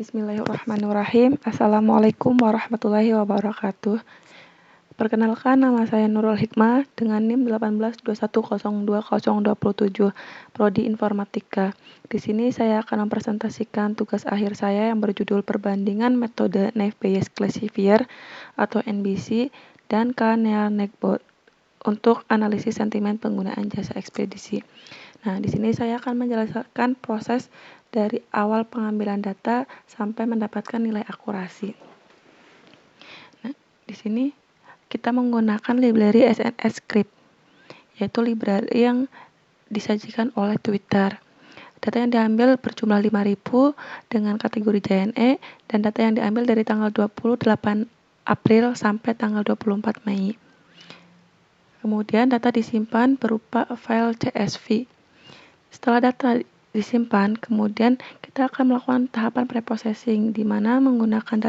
Bismillahirrahmanirrahim. Assalamualaikum warahmatullahi wabarakatuh. Perkenalkan, nama saya Nurul Hikmah dengan NIM 1821020027, Prodi Informatika. Di sini saya akan mempresentasikan tugas akhir saya yang berjudul Perbandingan Metode Naive-Bayes Classifier atau NBC dan K-Neal-Negbot untuk analisis sentimen penggunaan jasa ekspedisi. Nah, di sini saya akan menjelaskan proses dari awal pengambilan data sampai mendapatkan nilai akurasi. Nah, di sini kita menggunakan library SNS Script, yaitu library yang disajikan oleh Twitter. Data yang diambil berjumlah 5.000 dengan kategori JNE dan data yang diambil dari tanggal 28 April sampai tanggal 24 Mei. Kemudian data disimpan berupa file CSV. Setelah data disimpan, kemudian kita akan melakukan tahapan preprocessing di mana menggunakan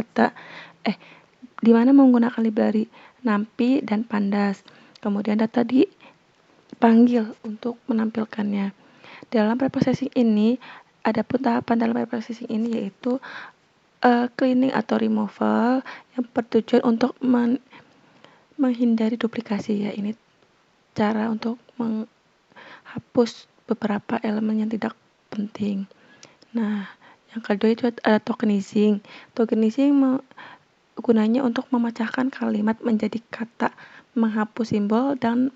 library NumPy dan Pandas. Kemudian data dipanggil untuk menampilkannya. Dalam preprocessing ini, ada pun tahapan dalam preprocessing ini yaitu cleaning atau removal yang bertujuan untuk menghindari duplikasi ya. Ini cara untuk menghapus beberapa elemen yang tidak penting. Nah, yang kedua itu ada tokenizing. Tokenizing gunanya untuk memecahkan kalimat menjadi kata, menghapus simbol, dan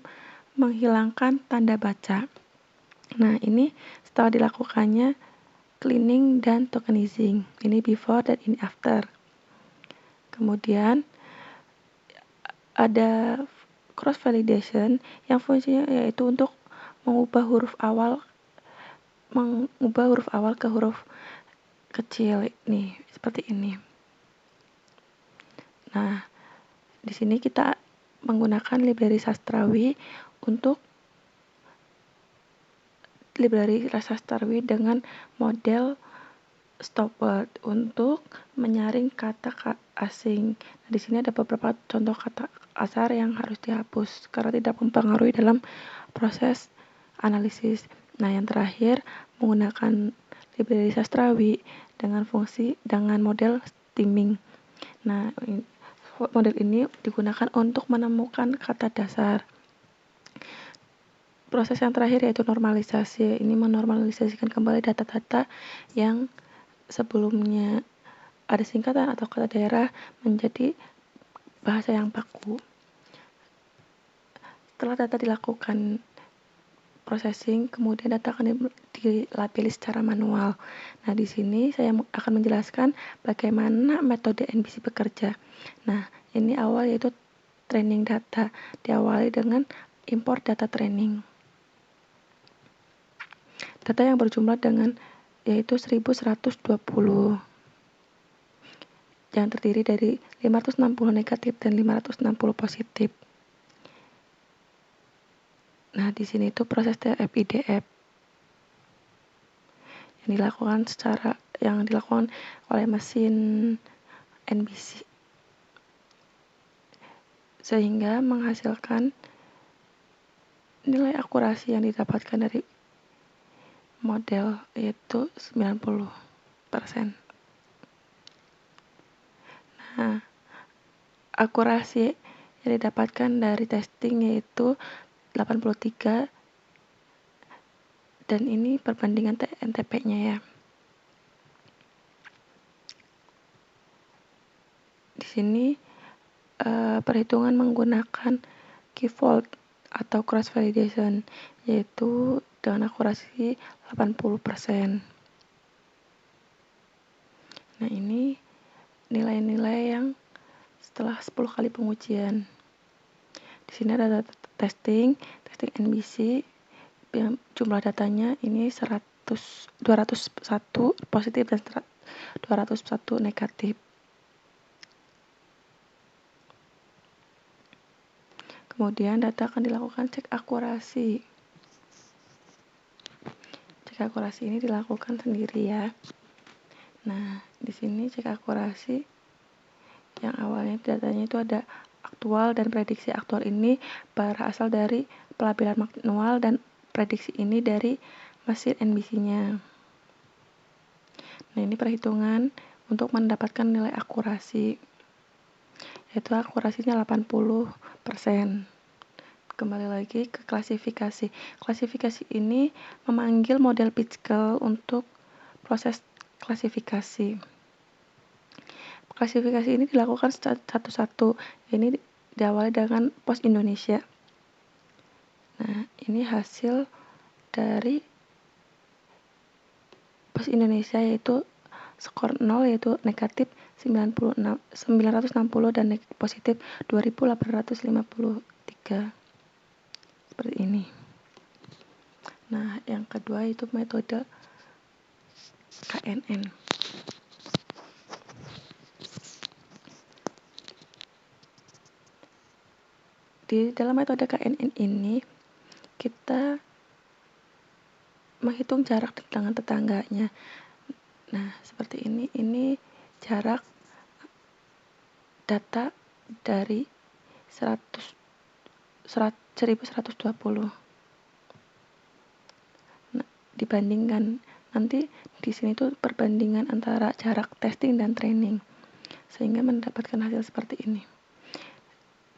menghilangkan tanda baca. Nah, ini setelah dilakukannya cleaning dan tokenizing. Ini before dan ini after. Kemudian ada cross validation yang fungsinya yaitu untuk mengubah huruf awal ke huruf kecil nih, seperti ini. Nah, di sini kita menggunakan library sastrawi dengan model stopword untuk menyaring kata asing. Nah, di sini ada beberapa contoh kata asar yang harus dihapus karena tidak mempengaruhi dalam proses analisis. Nah, yang terakhir menggunakan library sastrawi dengan model stemming. Nah, model ini digunakan untuk menemukan kata dasar. Proses yang terakhir yaitu normalisasi. Ini menormalisasikan kembali data-data yang sebelumnya ada singkatan atau kata daerah menjadi bahasa yang baku. Setelah data dilakukan processing, kemudian data akan dilabeli secara manual. Nah, di sini saya akan menjelaskan bagaimana metode NBC bekerja. Nah, ini awal yaitu training data. Diawali dengan import data training. Data yang berjumlah yaitu 1120. Yang terdiri dari 560 negatif dan 560 positif. Nah, di sini itu proses TF-IDF yang dilakukan oleh mesin NBC sehingga menghasilkan nilai akurasi yang didapatkan dari model yaitu 90%. Nah, akurasi yang didapatkan dari testing yaitu 83 dan ini perbandingan NTP-nya ya. Di sini perhitungan menggunakan K-fold atau cross validation yaitu dengan akurasi 80%. Nah, ini nilai-nilai yang setelah 10 kali pengujian. Di sini ada data testing NBC yang jumlah datanya ini 201 positif dan 201 negatif. Kemudian data akan dilakukan cek akurasi. Cek akurasi ini dilakukan sendiri ya. Nah, di sini cek akurasi yang awalnya datanya itu ada aktual dan prediksi. Aktual ini berasal dari pelabelan manual dan prediksi ini dari mesin NBC-nya. Nah, ini perhitungan untuk mendapatkan nilai akurasi, yaitu akurasinya 80%. Kembali lagi ke klasifikasi. Klasifikasi ini memanggil model Pitchcke untuk proses klasifikasi. Klasifikasi ini dilakukan satu-satu. Ini diawali dengan pos Indonesia. Nah, ini hasil dari pos Indonesia, yaitu skor 0 yaitu negatif 960 dan positif 2853. Seperti ini. Nah, yang kedua itu metode KNN. Di dalam metode KNN ini, kita menghitung jarak dengan tetangganya. Nah, seperti ini jarak data dari 1120. Nah, dibandingkan nanti di sini tuh perbandingan antara jarak testing dan training, sehingga mendapatkan hasil seperti ini.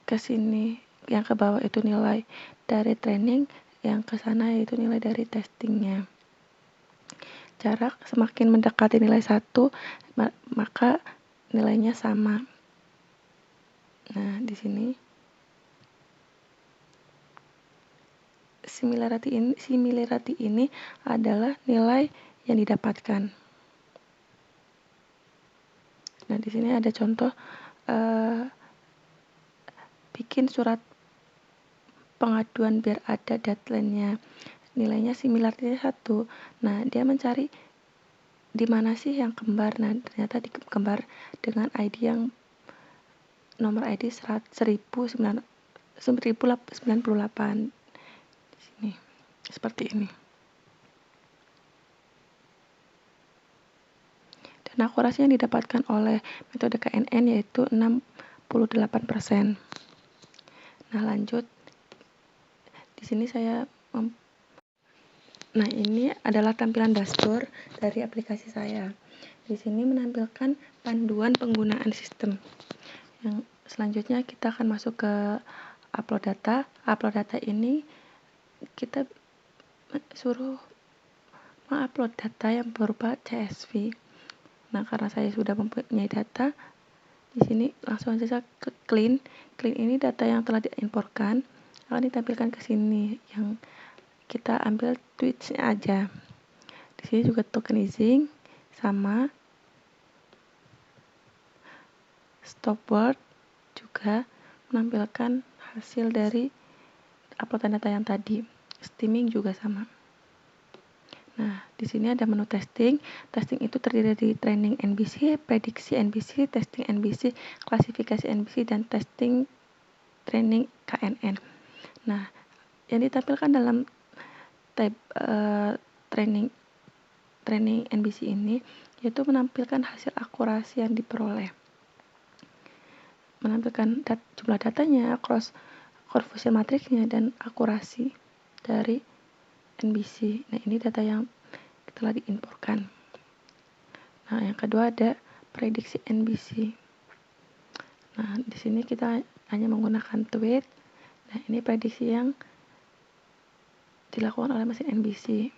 Ke sini yang ke bawah itu nilai dari training, yang ke sana yaitu nilai dari testingnya. Jarak semakin mendekati nilai 1, maka nilainya sama. Nah, di sini similarity ini adalah nilai yang didapatkan. Nah, di sini ada contoh bikin surat pengaduan biar ada deadline-nya. Nilainya similarity 1. Nah, dia mencari di mana sih yang kembar. Nah, ternyata dikembar dengan ID yang nomor ID 1098 di sini. Seperti ini. Dan akurasi yang didapatkan oleh metode KNN yaitu 68%. Nah, lanjut. Di sini Nah, ini adalah tampilan dashboard dari aplikasi saya. Di sini menampilkan panduan penggunaan sistem. Yang selanjutnya kita akan masuk ke upload data. Upload data ini kita suruh mengupload data yang berupa CSV. Nah, karena saya sudah mempunyai data, di sini langsung saja ke clean. Clean ini data yang telah diimportkan akan ditampilkan ke sini, yang kita ambil tweets aja. Di sini juga tokenizing sama stopword juga menampilkan hasil dari upload data yang tadi. Steaming juga sama. Nah, di sini ada menu testing. Testing itu terdiri dari training NBC, prediksi NBC, testing NBC, klasifikasi NBC, dan testing training KNN. Nah, yang ditampilkan dalam tab training NBC ini yaitu menampilkan hasil akurasi yang diperoleh. Menampilkan jumlah datanya, conversion matrixnya, dan akurasi dari NBC. Nah, ini data yang telah diimportkan. Nah, yang kedua ada prediksi NBC. Nah, di sini kita hanya menggunakan tweet. Nah, ini prediksi yang dilakukan oleh mesin NBC.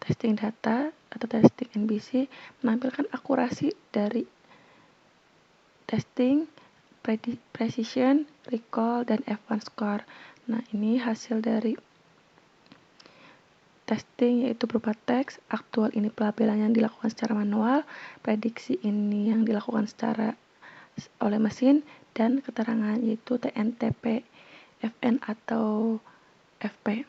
Testing data atau testing NBC menampilkan akurasi dari testing, precision, recall, dan F1 score. Nah, ini hasil dari testing yaitu berupa teks, aktual ini pelabelan yang dilakukan secara manual, prediksi ini yang dilakukan secara oleh mesin, dan keterangan yaitu TNTP, FN atau FP.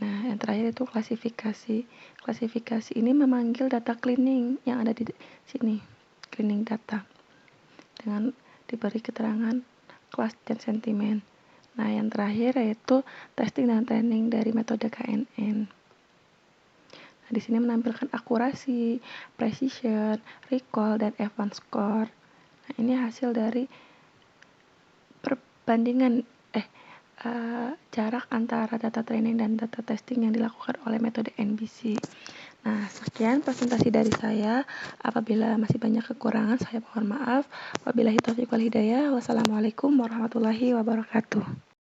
Nah, yang terakhir itu klasifikasi. Klasifikasi ini memanggil data cleaning yang ada di sini, cleaning data, dengan diberi keterangan kelas dan sentimen. Nah, yang terakhir yaitu testing dan training dari metode KNN. Nah, di sini menampilkan akurasi, precision, recall, dan F1 score. Nah, ini hasil dari perbandingan jarak antara data training dan data testing yang dilakukan oleh metode NBC. Nah, sekian presentasi dari saya. Apabila masih banyak kekurangan, saya mohon maaf. Wabillahi taufiq wal hidayah. Wassalamualaikum warahmatullahi wabarakatuh.